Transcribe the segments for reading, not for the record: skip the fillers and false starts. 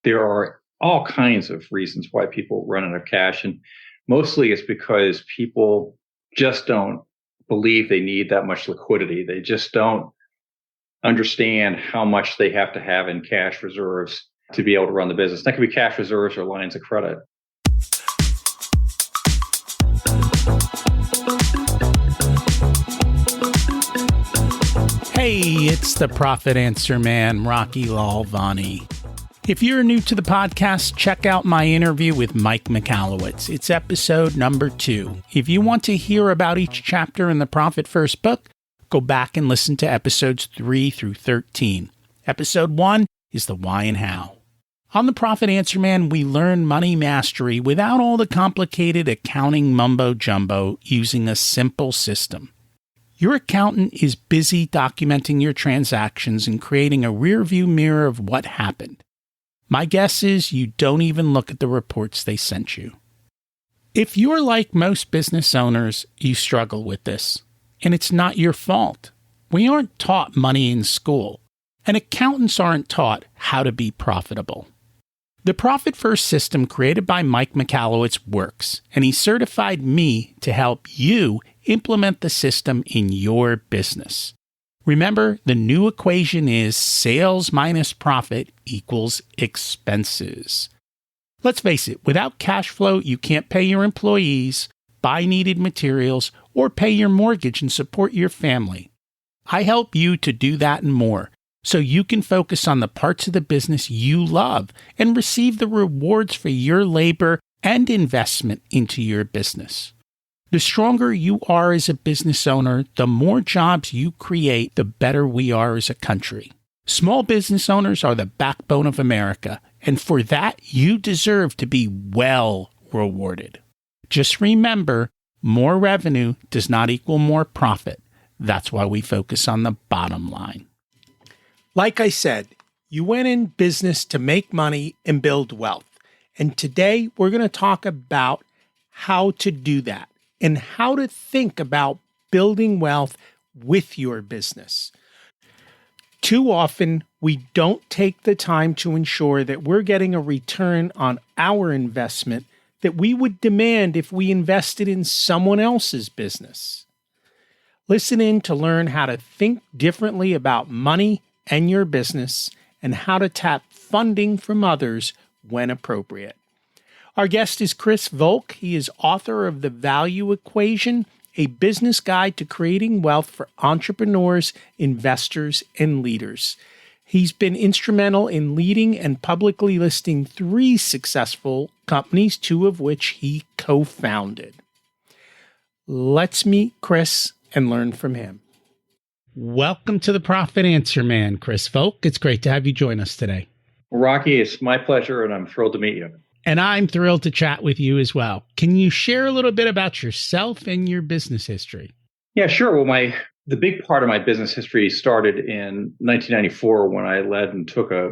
there are all kinds of reasons why people run out of cash. And mostly it's because people just don't believe they need that much liquidity. They just don't understand how much they have to have in cash reserves to be able to run the business. That could be cash reserves or lines of credit. Hey, it's the Profit Answer Man, Rocky Lalvani. If you're new to the podcast, check out my interview with Mike Michalowicz. It's episode number 2. If you want to hear about each chapter in the Profit First book, go back and listen to episodes 3 through 13. Episode 1 is the why and how. On the Profit Answer Man, we learn money mastery without all the complicated accounting mumbo-jumbo using a simple system. Your accountant is busy documenting your transactions and creating a rearview mirror of what happened. My guess is you don't even look at the reports they sent you. If you're like most business owners, you struggle with this, and it's not your fault. We aren't taught money in school, and accountants aren't taught how to be profitable. The Profit First system created by Mike Michalowicz works, and he certified me to help you implement the system in your business. Remember, the new equation is sales minus profit equals expenses. Let's face it, without cash flow, you can't pay your employees, buy needed materials, or pay your mortgage and support your family. I help you to do that and more, so you can focus on the parts of the business you love and receive the rewards for your labor and investment into your business. The stronger you are as a business owner, the more jobs you create, the better we are as a country. Small business owners are the backbone of America, and for that, you deserve to be well rewarded. Just remember, more revenue does not equal more profit. That's why we focus on the bottom line. Like I said, you went in business to make money and build wealth. And today, we're going to talk about how to do that and how to think about building wealth with your business. Too often, we don't take the time to ensure that we're getting a return on our investment that we would demand if we invested in someone else's business. Listen in to learn how to think differently about money and your business and how to tap funding from others when appropriate. Our guest is Chris Volk. He is author of The Value Equation, a business guide to creating wealth for entrepreneurs, investors, and leaders. He's been instrumental in leading and publicly listing 3 successful companies, 2 of which he co-founded. Let's meet Chris and learn from him. Welcome to the Profit Answer Man, Chris Volk. It's great to have you join us today. Rocky, it's my pleasure, and I'm thrilled to meet you. And I'm thrilled to chat with you as well. Can you share a little bit about yourself and your business history? Yeah, sure. Well, the big part of my business history started in 1994 when I led and took a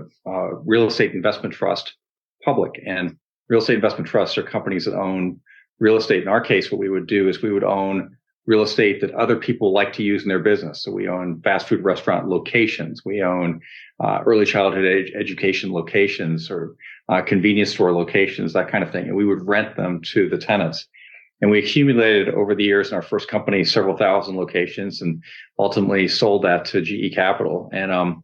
real estate investment trust public. And real estate investment trusts are companies that own real estate. In our case, what we would do is we would own real estate that other people like to use in their business. So we own fast food restaurant locations. We own early childhood education locations or convenience store locations, that kind of thing. And we would rent them to the tenants. And we accumulated over the years in our first company several thousand locations and ultimately sold that to GE Capital. And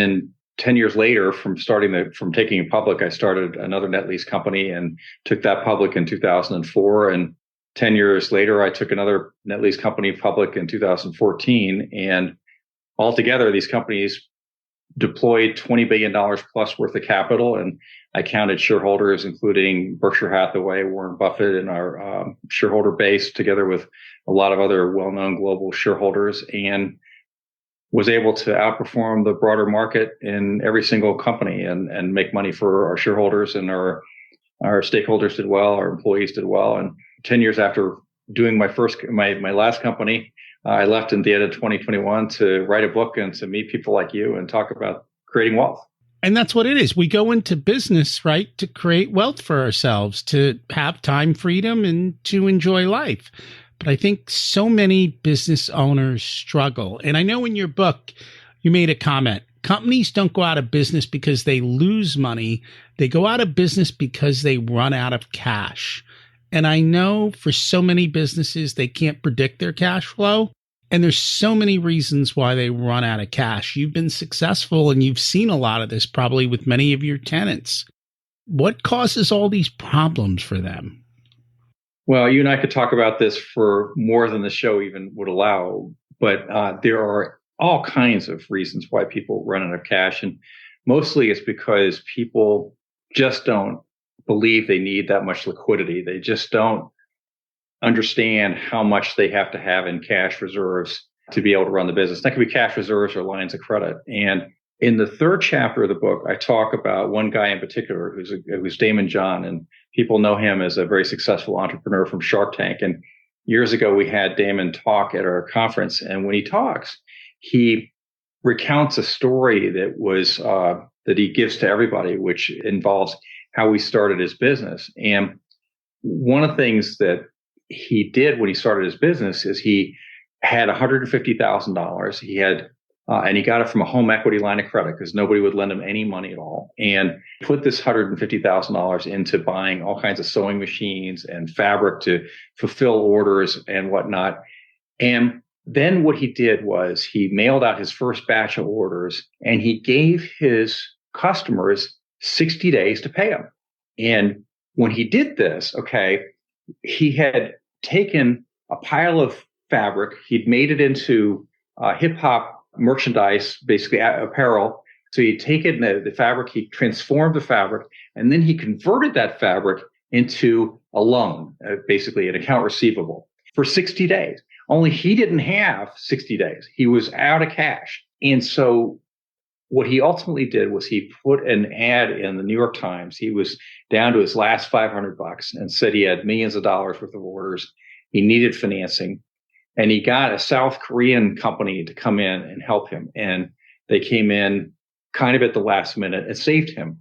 in 10 years later, from taking it public, I started another net lease company and took that public in 2004. And 10 years later, I took another net lease company public in 2014. And altogether, these companies deployed $20 billion plus worth of capital. And I counted shareholders, including Berkshire Hathaway, Warren Buffett, and our shareholder base, together with a lot of other well-known global shareholders, and was able to outperform the broader market in every single company and make money for our shareholders, and our stakeholders did well, our employees did well. And 10 years after doing my last company, I left in the end of 2021 to write a book and to meet people like you and talk about creating wealth. And that's what it is. We go into business, right, to create wealth for ourselves, to have time freedom and to enjoy life. But I think so many business owners struggle. And I know in your book, you made a comment companies don't go out of business because they lose money. They go out of business because they run out of cash. And I know for so many businesses, they can't predict their cash flow. And there's so many reasons why they run out of cash. You've been successful and you've seen a lot of this probably with many of your tenants. What causes all these problems for them? Well, you and I could talk about this for more than the show even would allow, but there are all kinds of reasons why people run out of cash. And mostly it's because people just don't believe they need that much liquidity. They just don't understand how much they have to have in cash reserves to be able to run the business. That could be cash reserves or lines of credit. And in the third chapter of the book, I talk about one guy in particular who's Damon John, and people know him as a very successful entrepreneur from Shark Tank. And years ago, we had Damon talk at our conference, and when he talks, he recounts a story that was that he gives to everybody, which involves how he started his business. And one of the things that he did when he started his business is he had $150,000. He had, and he got it from a home equity line of credit because nobody would lend him any money at all. And put this $150,000 into buying all kinds of sewing machines and fabric to fulfill orders and whatnot. And then what he did was he mailed out his first batch of orders and he gave his customers 60 days to pay them. And when he did this, he had taken a pile of fabric, he'd made it into hip hop merchandise, basically apparel. So he'd taken the fabric, he transformed the fabric, and then he converted that fabric into a loan, basically an account receivable for 60 days. Only he didn't have 60 days. He was out of cash. And so what he ultimately did was he put an ad in the New York Times. He was down to his last $500 and said he had millions of dollars worth of orders. He needed financing. And he got a South Korean company to come in and help him. And they came in kind of at the last minute and saved him.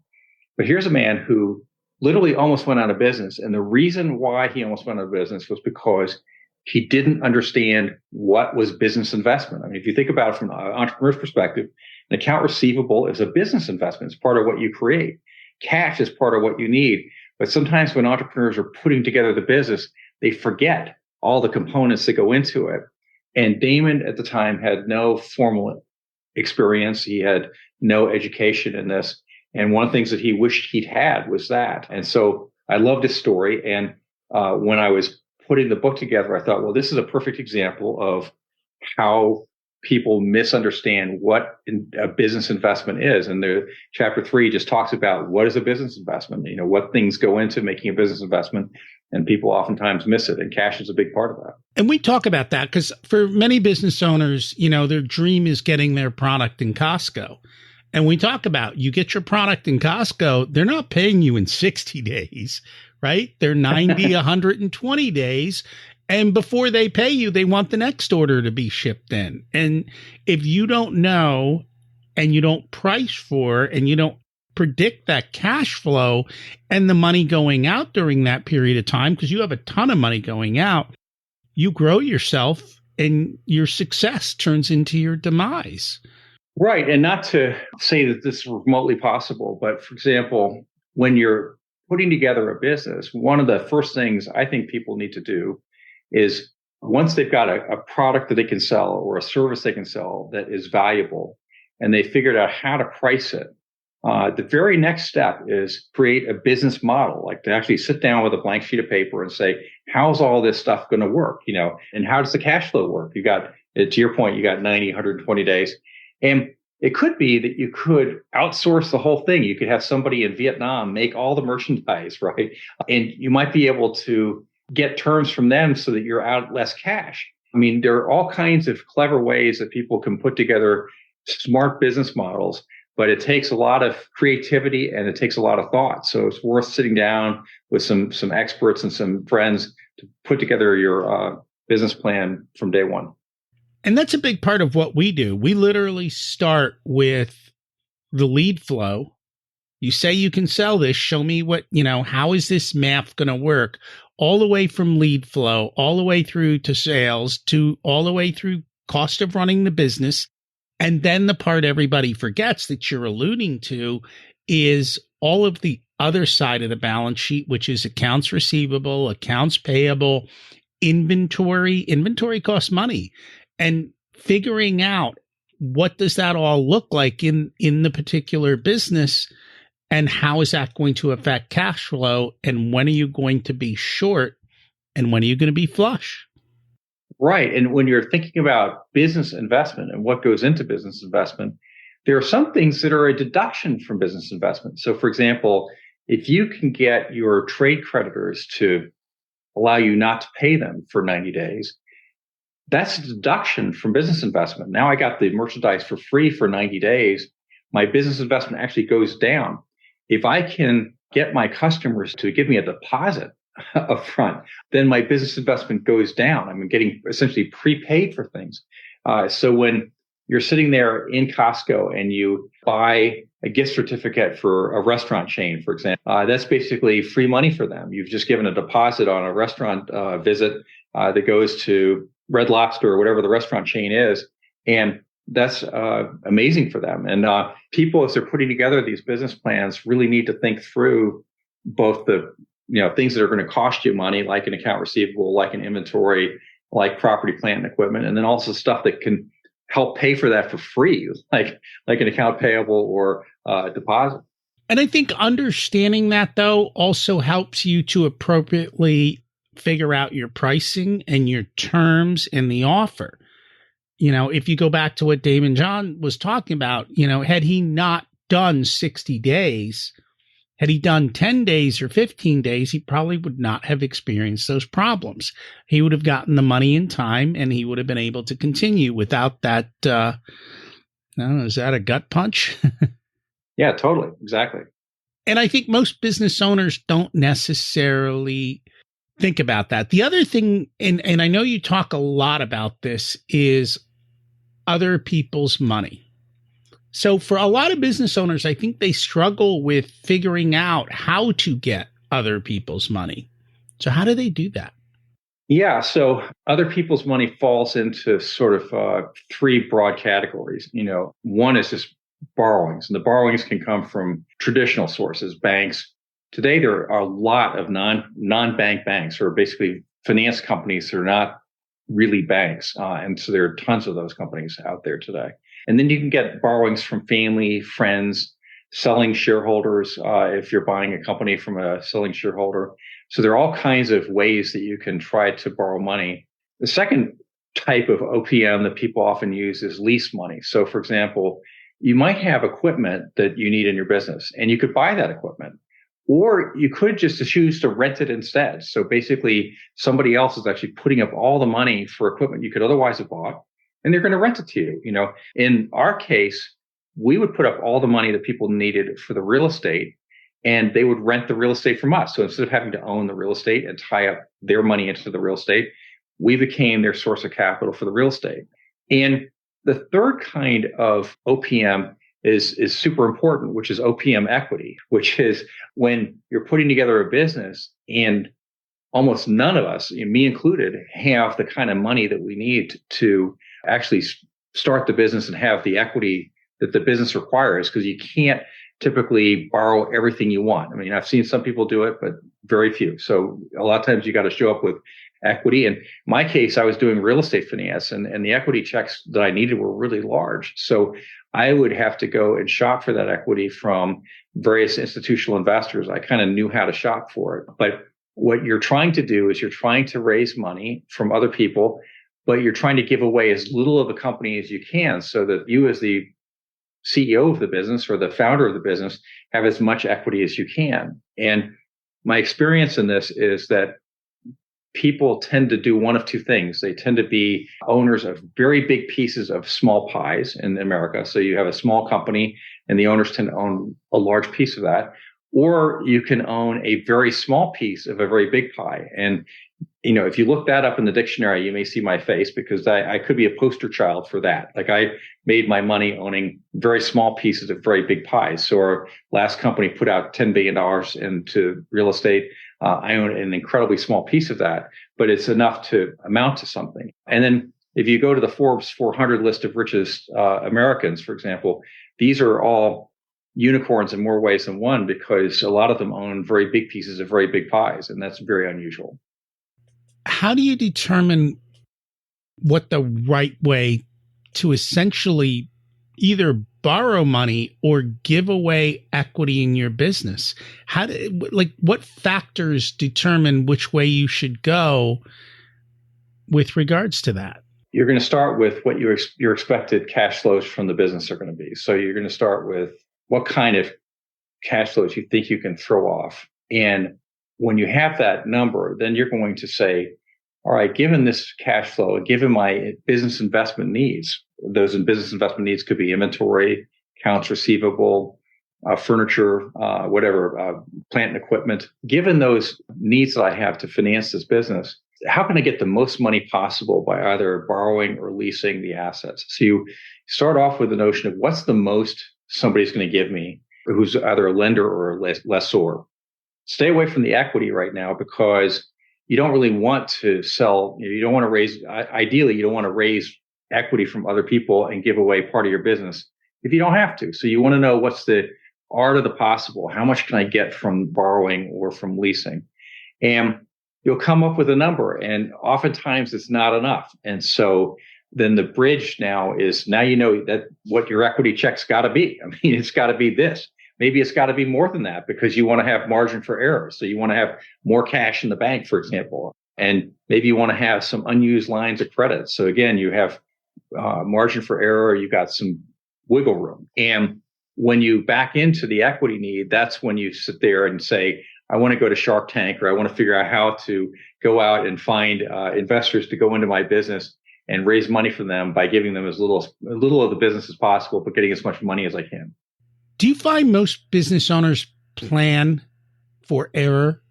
But here's a man who literally almost went out of business. And the reason why he almost went out of business was because he didn't understand what was business investment. I mean, if you think about it from an entrepreneur's perspective, an account receivable is a business investment. It's part of what you create. Cash is part of what you need. But sometimes when entrepreneurs are putting together the business, they forget all the components that go into it. And Damon at the time had no formal experience. He had no education in this. And one of the things that he wished he'd had was that. And so I loved his story. And when I was putting the book together, I thought, well, this is a perfect example of how people misunderstand what a business investment is. And the chapter 3 just talks about what is a business investment, what things go into making a business investment. And people oftentimes miss it. And cash is a big part of that. And we talk about that because for many business owners, their dream is getting their product in Costco. And we talk about you get your product in Costco, they're not paying you in 60 days, right? They're 90, 120 days. And before they pay you, they want the next order to be shipped in. And if you don't know and you don't price for and you don't predict that cash flow and the money going out during that period of time, because you have a ton of money going out, you grow yourself and your success turns into your demise. Right. And not to say that this is remotely possible, but for example, when you're putting together a business, one of the first things I think people need to do is once they've got a product that they can sell or a service they can sell that is valuable and they figured out how to price it, the very next step is create a business model, like to actually sit down with a blank sheet of paper and say, how's all this stuff going to work? And how does the cash flow work? You got, to your point, you got 90, 120 days. And it could be that you could outsource the whole thing. You could have somebody in Vietnam make all the merchandise, right? And you might be able to get terms from them so that you're out less cash. I mean, there are all kinds of clever ways that people can put together smart business models, but it takes a lot of creativity and it takes a lot of thought. So it's worth sitting down with some experts and some friends to put together your business plan from day one. And that's a big part of what we do. We literally start with the lead flow. You say you can sell this. Show me how is this math going to work? All the way from lead flow, all the way through to sales, to all the way through cost of running the business. And then the part everybody forgets that you're alluding to is all of the other side of the balance sheet, which is accounts receivable, accounts payable, inventory. Inventory costs money. And figuring out what does that all look like in the particular business, and how is that going to affect cash flow, and when are you going to be short, and when are you going to be flush? Right. And when you're thinking about business investment and what goes into business investment, there are some things that are a deduction from business investment. So, for example, if you can get your trade creditors to allow you not to pay them for 90 days, that's a deduction from business investment. Now I got the merchandise for free for 90 days. My business investment actually goes down. If I can get my customers to give me a deposit up front, then my business investment goes down. I'm getting essentially prepaid for things. So when you're sitting there in Costco and you buy a gift certificate for a restaurant chain, for example, that's basically free money for them. You've just given a deposit on a restaurant visit that goes to Red Lobster or whatever the restaurant chain is. And that's amazing for them. And people, as they're putting together these business plans, really need to think through both the things that are going to cost you money, like an account receivable, like an inventory, like property, plant, and equipment, and then also stuff that can help pay for that for free, like an account payable or deposit. And I think understanding that, though, also helps you to appropriately figure out your pricing and your terms in the offer. If you go back to what Damon John was talking about, had he not done 60 days, had he done 10 days or 15 days, he probably would not have experienced those problems. He would have gotten the money in time, and he would have been able to continue without that. I don't know, is that a gut punch? Yeah, totally. Exactly. And I think most business owners don't necessarily think about that. The other thing, and I know you talk a lot about this, is other people's money. So for a lot of business owners, I think they struggle with figuring out how to get other people's money. So how do they do that? Yeah, so other people's money falls into sort of three broad categories. One is just borrowings, and the borrowings can come from traditional sources, banks. Today, there are a lot of non-bank banks, or basically finance companies that are not really banks. And so there are tons of those companies out there today. And then you can get borrowings from family, friends, selling shareholders, if you're buying a company from a selling shareholder. So there are all kinds of ways that you can try to borrow money. The second type of OPM that people often use is lease money. So, for example, you might have equipment that you need in your business, and you could buy that equipment. Or you could just choose to rent it instead. So basically, somebody else is actually putting up all the money for equipment you could otherwise have bought, and they're going to rent it to you. In our case, we would put up all the money that people needed for the real estate, and they would rent the real estate from us. So instead of having to own the real estate and tie up their money into the real estate, we became their source of capital for the real estate. And the third kind of OPM is super important, which is OPM equity, which is when you're putting together a business and almost none of us, me included, have the kind of money that we need to actually start the business and have the equity that the business requires, because you can't typically borrow everything you want. I mean, I've seen some people do it, but very few. So a lot of times you got to show up with equity. In my case, I was doing real estate finance, and the equity checks that I needed were really large. So I would have to go and shop for that equity from various institutional investors. I kind of knew how to shop for it. But what you're trying to do is you're trying to raise money from other people, but you're trying to give away as little of the company as you can, so that you, as the CEO of the business or the founder of the business, have as much equity as you can. And my experience in this is that people tend to do one of two things. They tend to be owners of very big pieces of small pies in America. So you have a small company and the owners tend to own a large piece of that. Or you can own a very small piece of a very big pie. And, if you look that up in the dictionary, you may see my face, because I could be a poster child for that. Like, I made my money owning very small pieces of very big pies. So our last company put out $10 billion into real estate. I own an incredibly small piece of that, but it's enough to amount to something. And then if you go to the Forbes 400 list of richest Americans, for example, these are all unicorns in more ways than one because a lot of them own very big pieces of very big pies, and that's very unusual. How do you determine what the right way to essentially either borrow money or give away equity in your business? What factors determine which way you should go with regards to that? You're going to start with what your expected cash flows from the business are going to be. So you're going to start with what kind of cash flows you think you can throw off. And when you have that number, then you're going to say, all right, given this cash flow, given my business investment needs, those business investment needs could be inventory, accounts receivable, furniture, whatever, plant and equipment. Given those needs that I have to finance this business, how can I get the most money possible by either borrowing or leasing the assets? So you start off with the notion of what's the most somebody's going to give me, who's either a lender or a lessor. Stay away from the equity right now because you don't really want to sell. You don't want to raise, ideally, you don't want to raise equity from other people and give away part of your business if you don't have to. So you want to know what's the art of the possible. How much can I get from borrowing or from leasing? And you'll come up with a number, and oftentimes it's not enough. And so then the bridge now you know that what your equity check's got to be. I mean, it's got to be this. Maybe it's got to be more than that because you want to have margin for error. So you want to have more cash in the bank, for example, and maybe you want to have some unused lines of credit. So again, you have margin for error. You've got some wiggle room. And when you back into the equity need, that's when you sit there and say, I want to go to Shark Tank, or I want to figure out how to go out and find investors to go into my business and raise money from them by giving them as little of the business as possible, but getting as much money as I can. Do you find most business owners plan for error?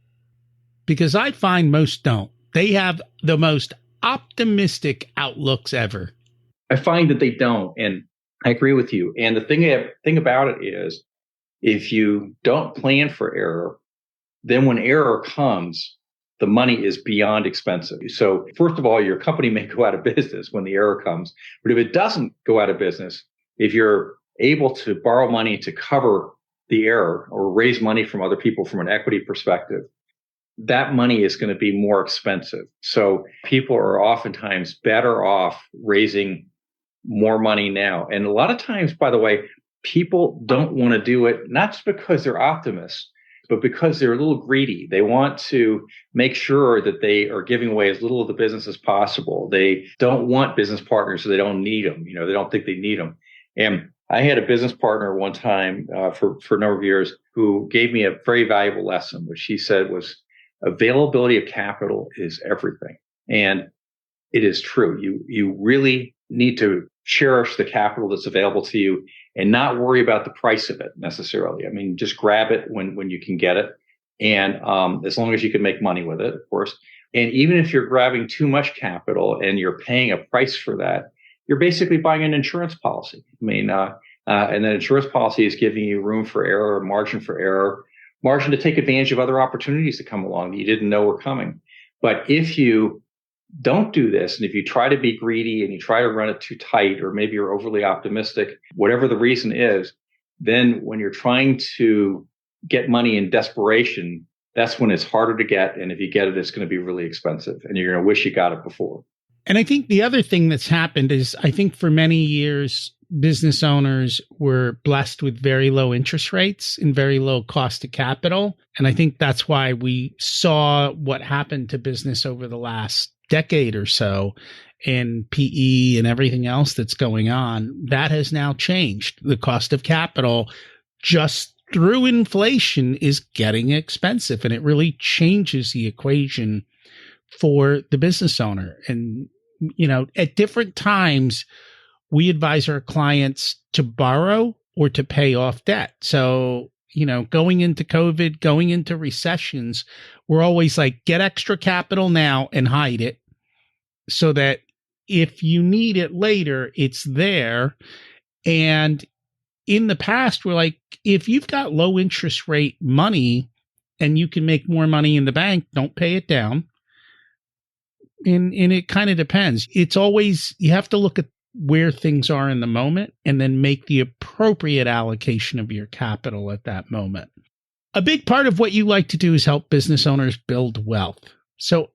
Because I find most don't. They have the most optimistic outlooks ever. I find that they don't, and I agree with you. And the thing about it is, if you don't plan for error, then when error comes, the money is beyond expensive. So first of all, your company may go out of business when the error comes. But if it doesn't go out of business, if you're able to borrow money to cover the error or raise money from other people from an equity perspective, that money is going to be more expensive. So people are oftentimes better off raising more money now. And a lot of times, by the way, people don't want to do it, not just because they're optimists, but because they're a little greedy. They want to make sure that they are giving away as little of the business as possible. They don't want business partners, so they don't need them. They don't think they need them. And I had a business partner one time for a number of years who gave me a very valuable lesson, which he said was availability of capital is everything. And it is true. You really need to cherish the capital that's available to you and not worry about the price of it necessarily. I mean, just grab it when you can get it. And as long as you can make money with it, of course. And even if you're grabbing too much capital and you're paying a price for that, you're basically buying an insurance policy. I mean, and that insurance policy is giving you room for error, margin for error, margin to take advantage of other opportunities that come along that you didn't know were coming. But if you don't do this, and if you try to be greedy and you try to run it too tight, or maybe you're overly optimistic, whatever the reason is, then when you're trying to get money in desperation, that's when it's harder to get. And if you get it, it's going to be really expensive and you're going to wish you got it before. And I think the other thing that's happened is, I think for many years, business owners were blessed with very low interest rates and very low cost of capital. And I think that's why we saw what happened to business over the last decade or so in PE and everything else that's going on. That has now changed. The cost of capital just through inflation is getting expensive, and it really changes the equation for the business owner. And, at different times, we advise our clients to borrow or to pay off debt. So, going into COVID, going into recessions, we're always like, get extra capital now and hide it so that if you need it later, it's there. And in the past, we're like, if you've got low interest rate money and you can make more money in the bank, don't pay it down. And it kind of depends. It's always, you have to look at where things are in the moment and then make the appropriate allocation of your capital at that moment. A big part of what you like to do is help business owners build wealth. So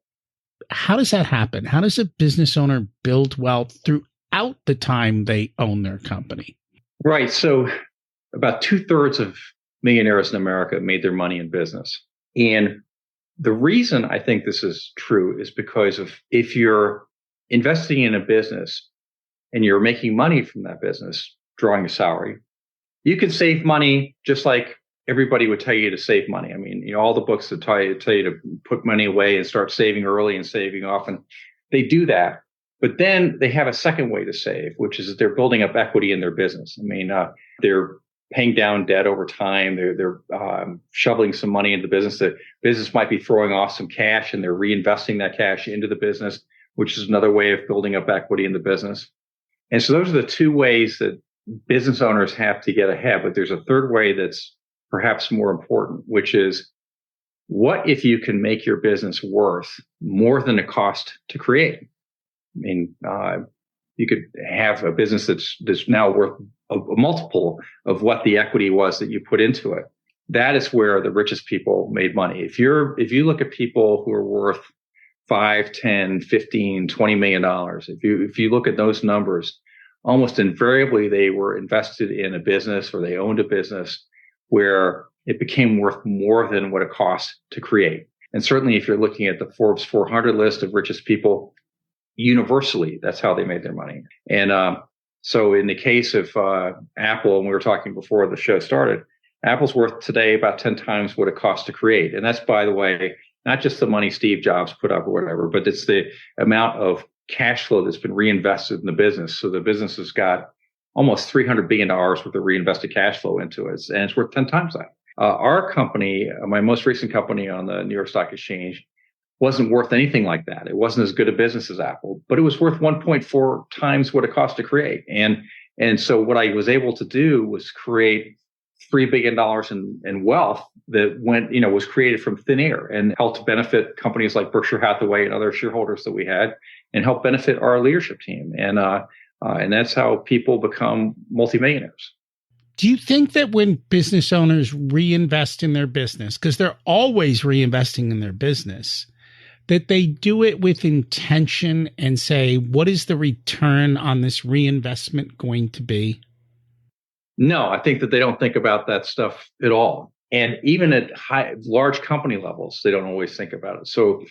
how does that happen? How does a business owner build wealth throughout the time they own their company? Right. So about 2/3 of millionaires in America made their money in business. And the reason I think this is true is because of if you're investing in a business and you're making money from that business, drawing a salary, you can save money just like everybody would tell you to save money. I mean, all the books that tell you to put money away and start saving early and saving often, they do that. But then they have a second way to save, which is that they're building up equity in their business. I mean, they're paying down debt over time. They're shoveling some money into the business. The business might be throwing off some cash, and they're reinvesting that cash into the business, which is another way of building up equity in the business. And so those are the two ways that business owners have to get ahead. But there's a third way that's perhaps more important, which is what if you can make your business worth more than it cost to create? I mean, you could have a business that's now worth a multiple of what the equity was that you put into it. That is where the richest people made money. If you look at people who are worth 5, 10, 15, $20 million, if you look at those numbers, almost invariably they were invested in a business or they owned a business where it became worth more than what it cost to create. And certainly if you're looking at the Forbes 400 list of richest people, universally, that's how they made their money. And so in the case of Apple, and we were talking before the show started, Apple's worth today about 10 times what it cost to create. And that's, by the way, not just the money Steve Jobs put up or whatever, but it's the amount of cash flow that's been reinvested in the business. So the business has got almost $300 billion worth of reinvested cash flow into it, and it's worth 10 times that. Our company, my most recent company on the New York Stock Exchange, wasn't worth anything like that. It wasn't as good a business as Apple, but it was worth 1.4 times what it cost to create. And so what I was able to do was create $3 billion in wealth that was created from thin air and helped benefit companies like Berkshire Hathaway and other shareholders that we had, and help benefit our leadership team. And that's how people become multimillionaires. Do you think that when business owners reinvest in their business, because they're always reinvesting in their business, that they do it with intention and say, what is the return on this reinvestment going to be? No, I think that they don't think about that stuff at all. And even at large company levels, they don't always think about it. So,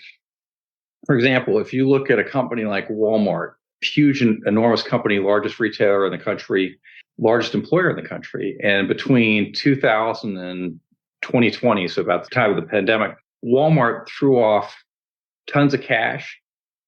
for example, if you look at a company like Walmart, huge and enormous company, largest retailer in the country, largest employer in the country, and between 2000 and 2020, so about the time of the pandemic, Walmart threw off tons of cash,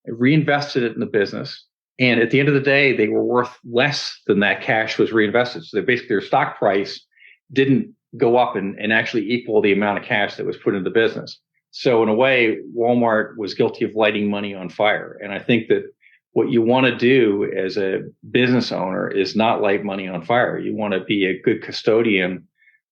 reinvested it in the business. And at the end of the day, they were worth less than that cash was reinvested. So basically their stock price didn't go up and actually equal the amount of cash that was put into the business. So in a way, Walmart was guilty of lighting money on fire. And I think that what you want to do as a business owner is not light money on fire. You want to be a good custodian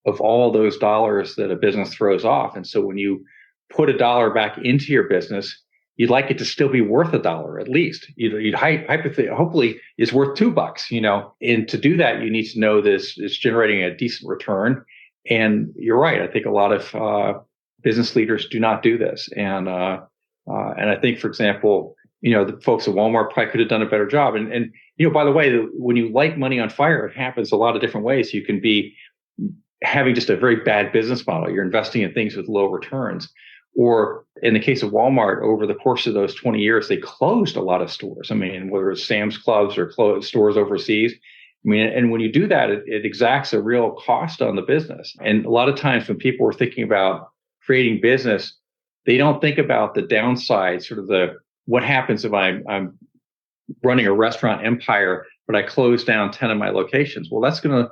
of all those dollars that a business throws off. And so when you put a dollar back into your business, you'd like it to still be worth $1 at least. You'd hopefully it's worth $2, And to do that, you need to know this is generating a decent return. And you're right. I think a lot of business leaders do not do this. And I think, for example, the folks at Walmart probably could have done a better job. And by the way, when you light money on fire, it happens a lot of different ways. You can be having just a very bad business model. You're investing in things with low returns. Or in the case of Walmart, over the course of those 20 years, they closed a lot of stores. I mean, whether it's Sam's Clubs or closed stores overseas. I mean, and when you do that, it exacts a real cost on the business. And a lot of times when people are thinking about creating business, they don't think about the downside, sort of what happens if I'm running a restaurant empire, but I close down 10 of my locations. Well, that's going to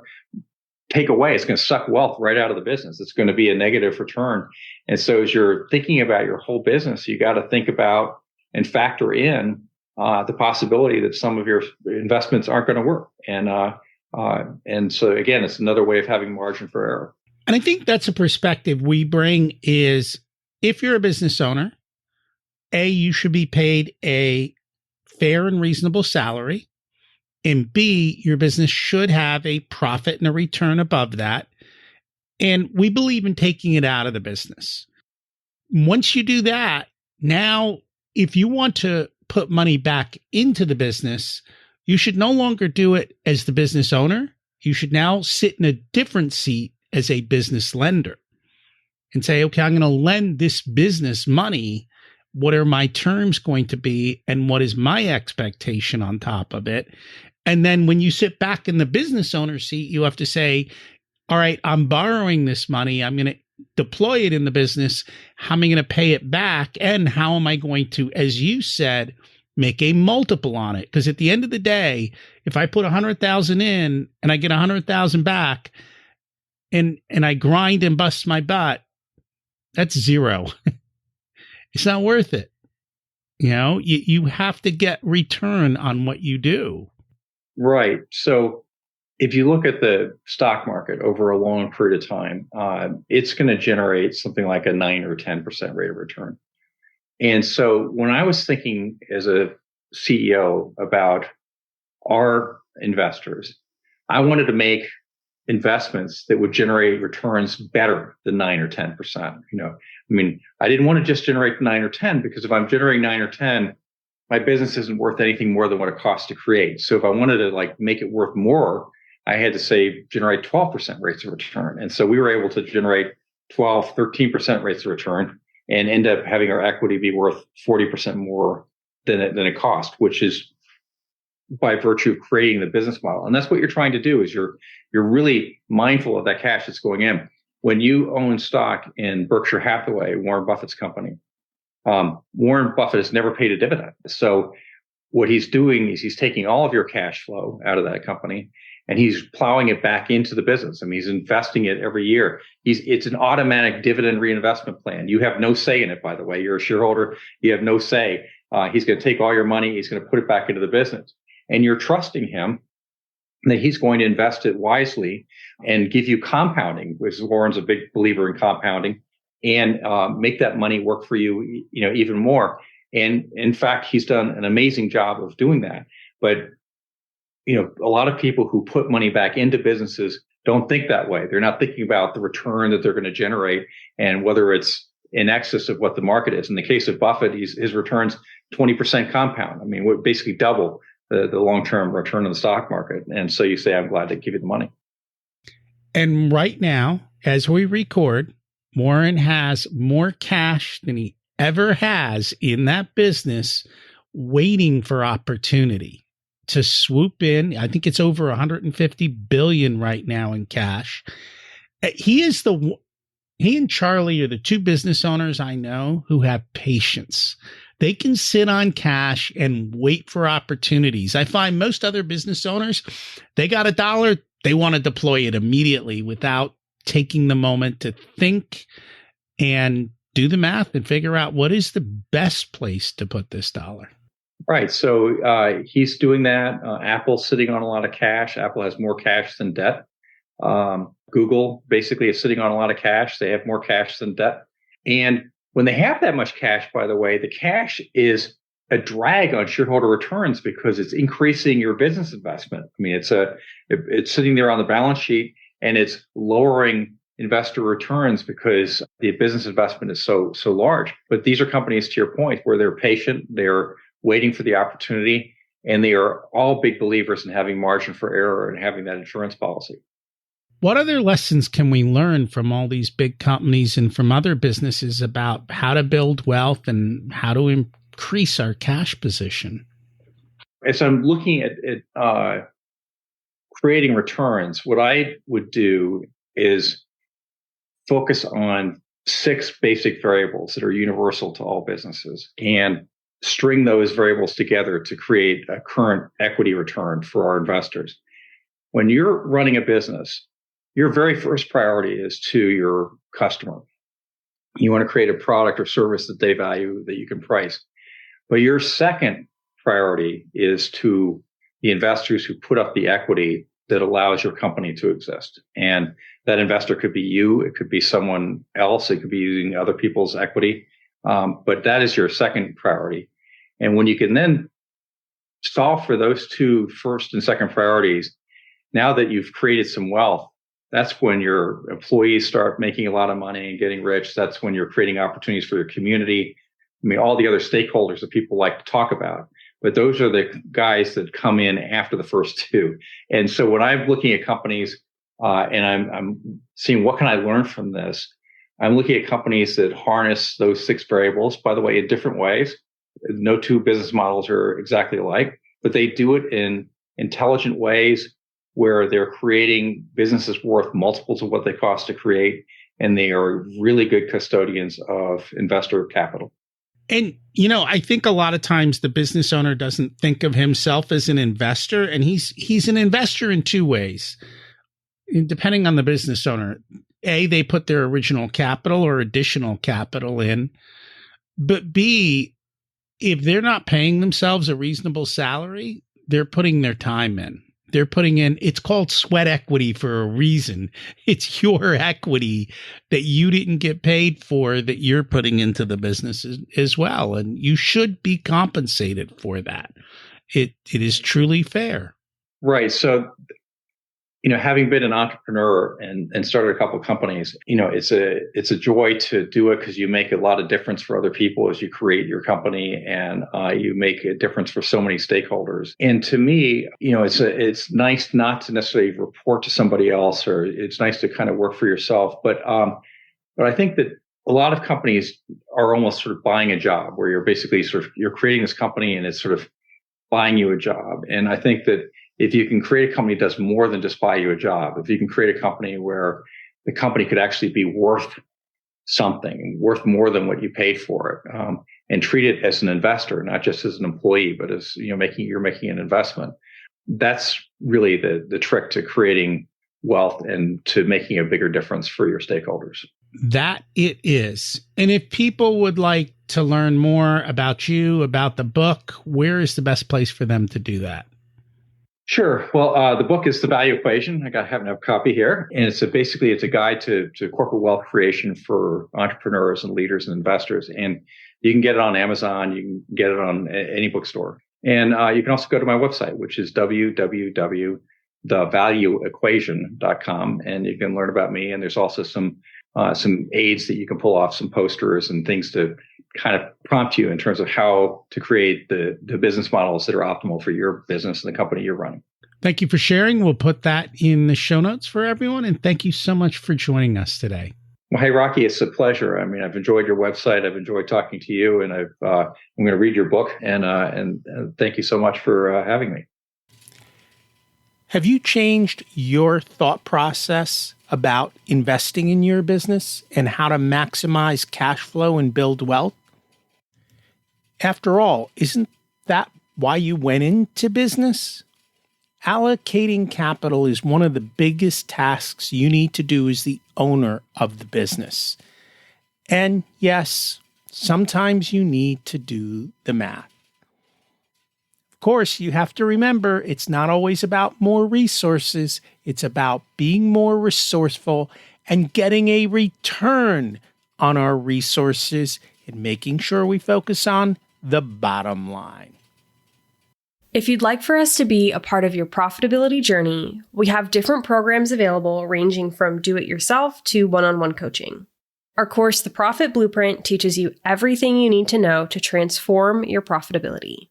take away. It's going to suck wealth right out of the business. It's going to be a negative return. And so as you're thinking about your whole business, you got to think about and factor in the possibility that some of your investments aren't going to work. And so again, it's another way of having margin for error. And I think that's a perspective we bring is if you're a business owner, A, you should be paid a fair and reasonable salary. And B, your business should have a profit and a return above that. And we believe in taking it out of the business. Once you do that, now, if you want to put money back into the business, you should no longer do it as the business owner. You should now sit in a different seat as a business lender and say, okay, I'm going to lend this business money. What are my terms going to be? And what is my expectation on top of it? And then when you sit back in the business owner seat, you have to say, all right, I'm borrowing this money. I'm going to deploy it in the business. How am I going to pay it back? And how am I going to, as you said, make a multiple on it? Because at the end of the day, if I put 100,000 in and I get 100,000 back and I grind and bust my butt, that's zero. It's not worth it. You have to get return on what you do. Right. So if you look at the stock market over a long period of time, it's going to generate something like a 9 or 10% rate of return. And so when I was thinking as a CEO about our investors, I wanted to make investments that would generate returns better than 9 or 10%. I didn't want to just generate 9 or 10, because if I'm generating 9 or 10, my business isn't worth anything more than what it costs to create. So if I wanted to make it worth more, I had to say generate 12% rates of return. And so we were able to generate 12, 13% rates of return and end up having our equity be worth 40% more than it cost, which is by virtue of creating the business model. And that's what you're trying to do, is you're really mindful of that cash that's going in. When you own stock in Berkshire Hathaway, Warren Buffett's company, Warren Buffett has never paid a dividend. So what he's doing is he's taking all of your cash flow out of that company and he's plowing it back into the business. He's investing it every year. It's an automatic dividend reinvestment plan. You have no say in it, by the way. You're a shareholder. You have no say. He's going to take all your money. He's going to put it back into the business. And you're trusting him that he's going to invest it wisely and give you compounding, which Warren's a big believer in compounding, and make that money work for you, even more. And in fact, he's done an amazing job of doing that. But, a lot of people who put money back into businesses don't think that way. They're not thinking about the return that they're going to generate and whether it's in excess of what the market is. In the case of Buffett, his returns 20% compound. We're basically double the long-term return on the stock market. And so you say, I'm glad to give you the money. And right now, as we record, Warren has more cash than he ever has in that business, waiting for opportunity to swoop in. I think it's over 150 billion right now in cash. He and Charlie are the two business owners I know who have patience. They can sit on cash and wait for opportunities. I find most other business owners, they got $1, they want to deploy it immediately without taking the moment to think and do the math and figure out what is the best place to put this dollar. Right. So he's doing that. Apple's sitting on a lot of cash. Apple has more cash than debt. Google basically is sitting on a lot of cash. They have more cash than debt. And when they have that much cash, by the way, the cash is a drag on shareholder returns because it's increasing your business investment. It's sitting there on the balance sheet and it's lowering investor returns because the business investment is so large. But these are companies, to your point, where they're patient, they're waiting for the opportunity, and they are all big believers in having margin for error and having that insurance policy. What other lessons can we learn from all these big companies and from other businesses about how to build wealth and how to increase our cash position? As I'm looking at creating returns, what I would do is focus on 6 basic variables that are universal to all businesses and string those variables together to create a current equity return for our investors. When you're running a business, your very first priority is to your customer. You want to create a product or service that they value that you can price. But your second priority is to the investors who put up the equity that allows your company to exist. And that investor could be you, it could be someone else, it could be using other people's equity. But that is your second priority. And when you can then solve for those two first and second priorities, now that you've created some wealth, that's when your employees start making a lot of money and getting rich. That's when you're creating opportunities for your community. I mean, all the other stakeholders that people like to talk about, but those are the guys that come in after the first two. And so when I'm looking at companies and I'm seeing what can I learn from this, I'm looking at companies that harness those six variables, by the way, in different ways. No two business models are exactly alike, but they do it in intelligent ways where they're creating businesses worth multiples of what they cost to create, and they are really good custodians of investor capital. And, I think a lot of times the business owner doesn't think of himself as an investor, and he's an investor in two ways. Depending on the business owner, A, they put their original capital or additional capital in, but B, if they're not paying themselves a reasonable salary, they're putting their time in. They're putting in, it's called sweat equity for a reason. It's your equity that you didn't get paid for that you're putting into the business as well. And you should be compensated for that. It is truly fair. Right. So, having been an entrepreneur and started a couple of companies, it's a joy to do it because you make a lot of difference for other people as you create your company, and you make a difference for so many stakeholders. And to me, it's nice not to necessarily report to somebody else, or it's nice to kind of work for yourself. But I think that a lot of companies are almost sort of buying a job, where you're basically you're creating this company and it's sort of buying you a job. And I think that if you can create a company that does more than just buy you a job, if you can create a company where the company could actually be worth something, worth more than what you paid for it, and treat it as an investor, not just as an employee, but as you're making an investment, that's really the trick to creating wealth and to making a bigger difference for your stakeholders. That it is. And if people would like to learn more about you, about the book, where is the best place for them to do that? Sure. Well, the book is The Value Equation. I have a copy here. And it's a guide to corporate wealth creation for entrepreneurs and leaders and investors. And you can get it on Amazon. You can get it on any bookstore. And you can also go to my website, which is www.thevalueequation.com. And you can learn about me. And there's also some aids that you can pull off, some posters and things to kind of prompt you in terms of how to create the business models that are optimal for your business and the company you're running. Thank you for sharing. We'll put that in the show notes for everyone. And thank you so much for joining us today. Well, hey, Rocky, it's a pleasure. I mean, I've enjoyed your website. I've enjoyed talking to you, and I'm going to read your book. And thank you so much for having me. Have you changed your thought process about investing in your business and how to maximize cash flow and build wealth? After all, isn't that why you went into business? Allocating capital is one of the biggest tasks you need to do as the owner of the business. And yes, sometimes you need to do the math. Of course, you have to remember it's not always about more resources. It's about being more resourceful and getting a return on our resources and making sure we focus on the bottom line. If you'd like for us to be a part of your profitability journey, we have different programs available ranging from do-it-yourself to one-on-one coaching. Our course, The Profit Blueprint, teaches you everything you need to know to transform your profitability.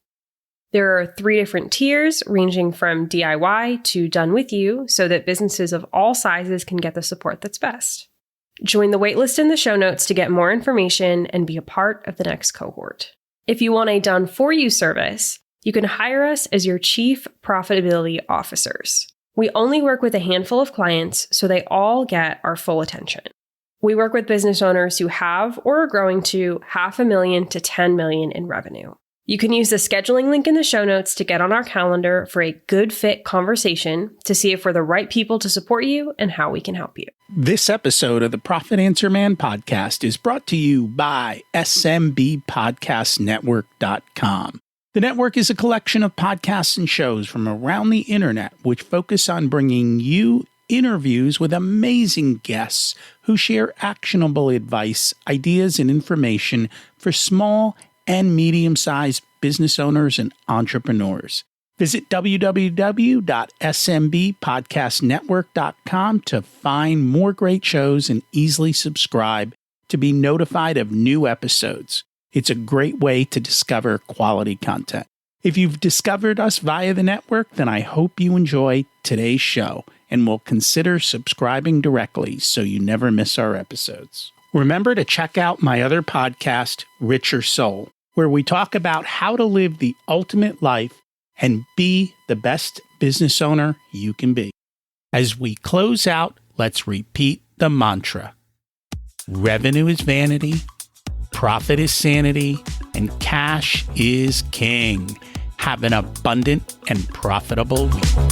There are 3 different tiers ranging from DIY to done with you so that businesses of all sizes can get the support that's best. Join the waitlist in the show notes to get more information and be a part of the next cohort. If you want a done-for-you service, you can hire us as your chief profitability officers. We only work with a handful of clients, so they all get our full attention. We work with business owners who have or are growing to $500,000 to $10 million in revenue. You can use the scheduling link in the show notes to get on our calendar for a good fit conversation to see if we're the right people to support you and how we can help you. This episode of the Profit Answer Man podcast is brought to you by SMBpodcastnetwork.com. The network is a collection of podcasts and shows from around the internet which focus on bringing you interviews with amazing guests who share actionable advice, ideas, and information for small and medium-sized business owners and entrepreneurs. Visit www.smbpodcastnetwork.com to find more great shows and easily subscribe to be notified of new episodes. It's a great way to discover quality content. If you've discovered us via the network, then I hope you enjoy today's show and will consider subscribing directly so you never miss our episodes. Remember to check out my other podcast, Richer Soul, where we talk about how to live the ultimate life and be the best business owner you can be. As we close out, let's repeat the mantra. Revenue is vanity, profit is sanity, and cash is king. Have an abundant and profitable week.